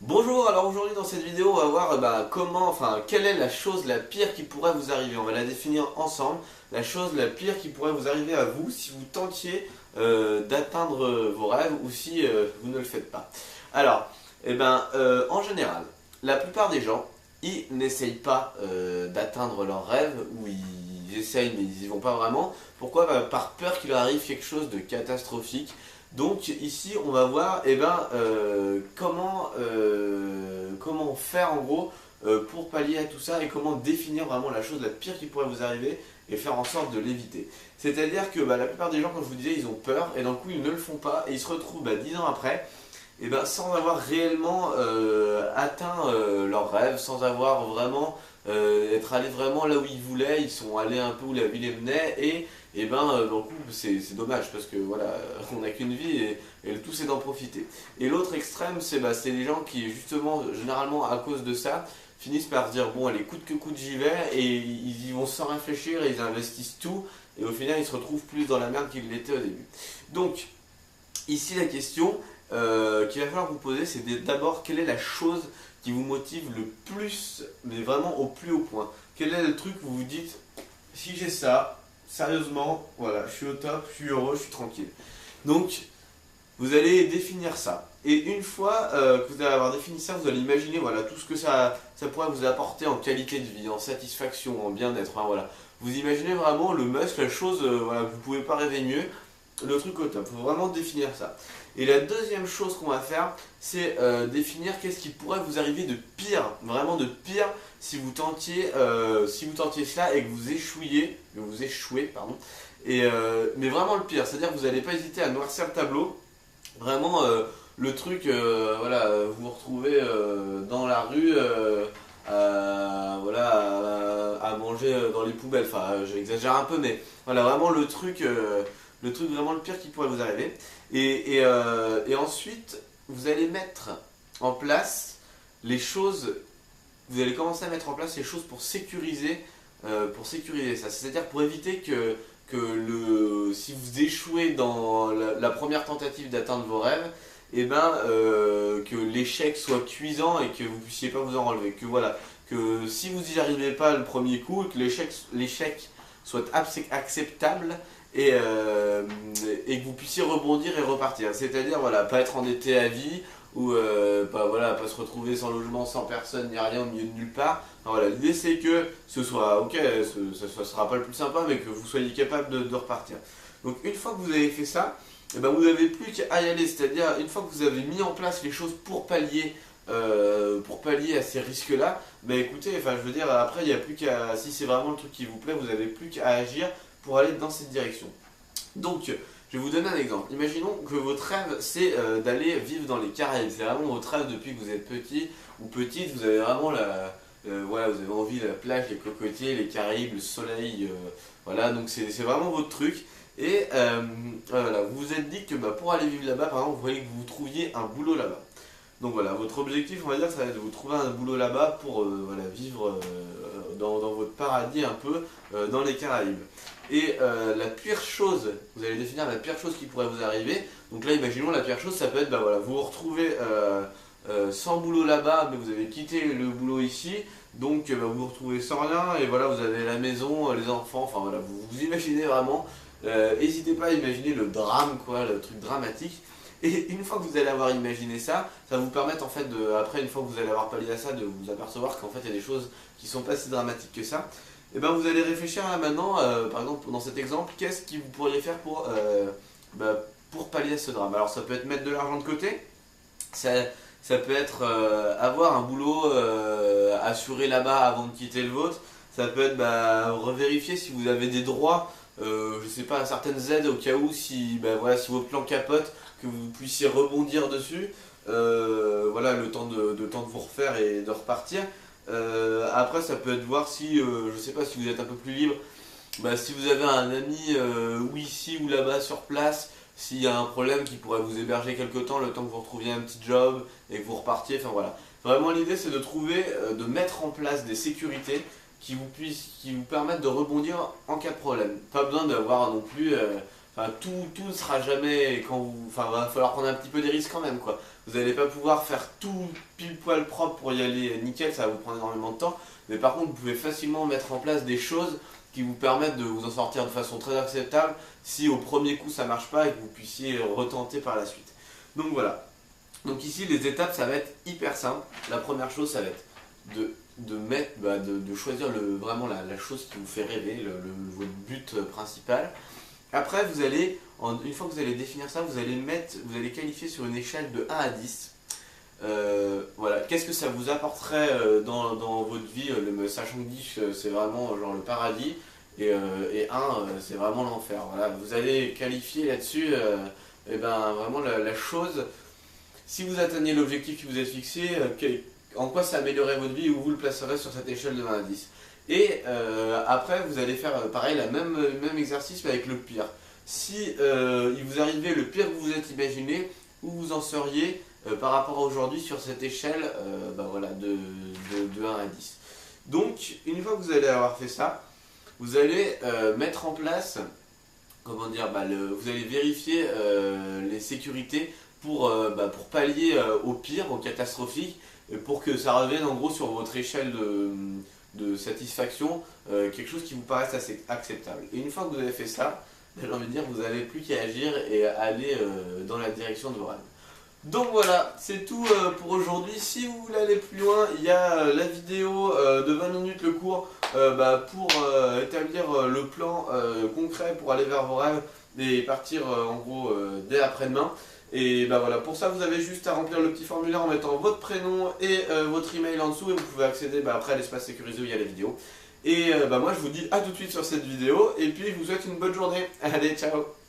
Bonjour, alors aujourd'hui dans cette vidéo on va voir quelle est la chose la pire qui pourrait vous arriver. On va la définir ensemble, la chose la pire qui pourrait vous arriver à vous si vous tentiez d'atteindre vos rêves ou si vous ne le faites pas. Alors, en général, la plupart des gens, ils n'essayent pas d'atteindre leurs rêves ou ils essayent mais ils n'y vont pas vraiment. Pourquoi? Par peur qu'il leur arrive quelque chose de catastrophique. Donc ici on va voir comment faire en gros pour pallier à tout ça et comment définir vraiment la chose la pire qui pourrait vous arriver et faire en sorte de l'éviter. C'est-à-dire que la plupart des gens, comme je vous disais, ils ont peur et d'un coup ils ne le font pas et ils se retrouvent 10 ans après sans avoir réellement atteint leurs rêves, sans avoir vraiment être allé vraiment là où ils voulaient, ils sont allés un peu où la vie les menait dans le coup c'est dommage parce que voilà, on n'a qu'une vie et le tout c'est d'en profiter. Et l'autre extrême c'est les gens qui justement généralement à cause de ça finissent par se dire bon allez coûte que coûte j'y vais et ils y vont sans réfléchir et ils investissent tout et au final ils se retrouvent plus dans la merde qu'ils l'étaient au début. Donc ici la question qu'il va falloir vous poser, c'est d'abord quelle est la chose qui vous motive le plus, mais vraiment au plus haut point. Quel est le truc où vous vous dites, si j'ai ça, sérieusement, voilà, je suis au top, je suis heureux, je suis tranquille. Donc, vous allez définir ça. Et une fois que vous allez avoir défini ça, vous allez imaginer voilà, tout ce que ça pourrait vous apporter en qualité de vie, en satisfaction, en bien-être. Hein, voilà. Vous imaginez vraiment le must, la chose, voilà, vous ne pouvez pas rêver mieux, le truc au top. Il faut vraiment définir ça. Et la deuxième chose qu'on va faire, c'est définir qu'est-ce qui pourrait vous arriver de pire, vraiment de pire, si vous tentiez cela et que vous échouez, pardon. Mais vraiment le pire, c'est-à-dire que vous n'allez pas hésiter à noircir le tableau. Vraiment le truc, vous vous retrouvez dans la rue à manger dans les poubelles. Enfin, j'exagère un peu, mais voilà, vraiment le truc vraiment le pire qui pourrait vous arriver. Et ensuite, vous allez mettre en place les choses, vous allez commencer à mettre en place les choses pour sécuriser ça. C'est-à-dire pour éviter si vous échouez dans la première tentative d'atteindre vos rêves, que l'échec soit cuisant et que vous puissiez pas vous en relever. Que si vous n'y arrivez pas le premier coup, que l'échec soit acceptable et que vous puissiez rebondir et repartir. C'est-à-dire, voilà, pas être endetté à vie ou pas se retrouver sans logement, sans personne, ni rien au milieu de nulle part. Enfin, voilà, l'idée c'est que ce soit ok, ce sera pas le plus sympa, mais que vous soyez capable de repartir. Donc une fois que vous avez fait ça, vous n'avez plus qu'à y aller. C'est-à-dire, une fois que vous avez mis en place les choses pour pallier à ces risques-là, écoutez, enfin je veux dire, après il n'y a plus qu'à, si c'est vraiment le truc qui vous plaît, vous n'avez plus qu'à agir pour aller dans cette direction. Donc, je vais vous donner un exemple. Imaginons que votre rêve, c'est d'aller vivre dans les Caraïbes. C'est vraiment votre rêve depuis que vous êtes petit ou petite. Vous avez vraiment vous avez envie de la plage, les cocotiers, les Caraïbes, le soleil. Voilà, donc c'est vraiment votre truc. Et voilà, vous vous êtes dit que pour aller vivre là-bas, par exemple, vous voyez que vous trouviez un boulot là-bas. Donc voilà, votre objectif, on va dire, ça va être de vous trouver un boulot là-bas pour vivre dans votre paradis un peu dans les Caraïbes. Et la pire chose, vous allez définir la pire chose qui pourrait vous arriver. Donc là, imaginons la pire chose, ça peut être, vous vous retrouvez sans boulot là-bas, mais vous avez quitté le boulot ici. Donc vous vous retrouvez sans rien et voilà, vous avez la maison, les enfants, enfin voilà, vous imaginez vraiment. N'hésitez pas à imaginer le drame, quoi, le truc dramatique. Et une fois que vous allez avoir imaginé ça, ça va vous permettre en fait après une fois que vous allez avoir pallié à ça, de vous apercevoir qu'en fait il y a des choses qui sont pas si dramatiques que ça. Et vous allez réfléchir là maintenant, par exemple dans cet exemple, qu'est-ce que vous pourriez faire pour pallier à ce drame. Alors ça peut être mettre de l'argent de côté, ça peut être avoir un boulot assuré là-bas avant de quitter le vôtre, ça peut être revérifier si vous avez des droits, je sais pas, certaines aides au cas où si votre plan capote, que vous puissiez rebondir dessus, le temps de vous refaire et de repartir. Après ça peut être voir si, je sais pas, si vous êtes un peu plus libre, si vous avez un ami ou ici ou là-bas sur place, s'il y a un problème qui pourrait vous héberger quelque temps, le temps que vous retrouviez un petit job et que vous repartiez, enfin voilà. Vraiment l'idée c'est de trouver, de mettre en place des sécurités qui vous permettent de rebondir en cas de problème. Pas besoin d'avoir non plus, enfin, tout ne sera jamais quand vous, enfin, va falloir prendre un petit peu des risques quand même, quoi. Vous n'allez pas pouvoir faire tout pile poil propre pour y aller nickel, ça va vous prendre énormément de temps. Mais par contre, vous pouvez facilement mettre en place des choses qui vous permettent de vous en sortir de façon très acceptable si au premier coup ça marche pas et que vous puissiez retenter par la suite. Donc voilà. Donc ici, les étapes, ça va être hyper simple. La première chose, ça va être de choisir vraiment la chose qui vous fait rêver, votre but principal. Après, une fois que vous allez définir ça, vous allez qualifier sur une échelle de 1 à 10. Voilà, qu'est-ce que ça vous apporterait dans votre vie, sachant que 10 c'est vraiment genre le paradis et 1 c'est vraiment l'enfer. Voilà, vous allez qualifier là-dessus et ben, vraiment la chose, si vous atteignez l'objectif que vous êtes fixé, en quoi ça améliorerait votre vie, où vous le placerez sur cette échelle de 1 à 10. Et après, vous allez faire pareil, même exercice mais avec le pire. Si il vous arrivait le pire que vous vous êtes imaginé, où vous en seriez par rapport à aujourd'hui sur cette échelle bah voilà, de 1 à 10. Donc, une fois que vous allez avoir fait ça, vous allez mettre en place, comment dire, vous allez vérifier les sécurités pour pallier au pire, au catastrophique, pour que ça revienne en gros sur votre échelle de satisfaction, quelque chose qui vous paraisse assez acceptable. Et une fois que vous avez fait ça, j'ai envie de dire, vous n'avez plus qu'à agir et aller dans la direction de vos rêves. Donc voilà, c'est tout pour aujourd'hui. Si vous voulez aller plus loin, il y a la vidéo de 20 minutes, le cours pour établir le plan concret pour aller vers vos rêves et partir en gros dès après-demain. Et bah voilà, pour ça vous avez juste à remplir le petit formulaire en mettant votre prénom et votre email en dessous et vous pouvez accéder après à l'espace sécurisé où il y a la vidéo. Et moi je vous dis à tout de suite sur cette vidéo et puis je vous souhaite une bonne journée. Allez, ciao!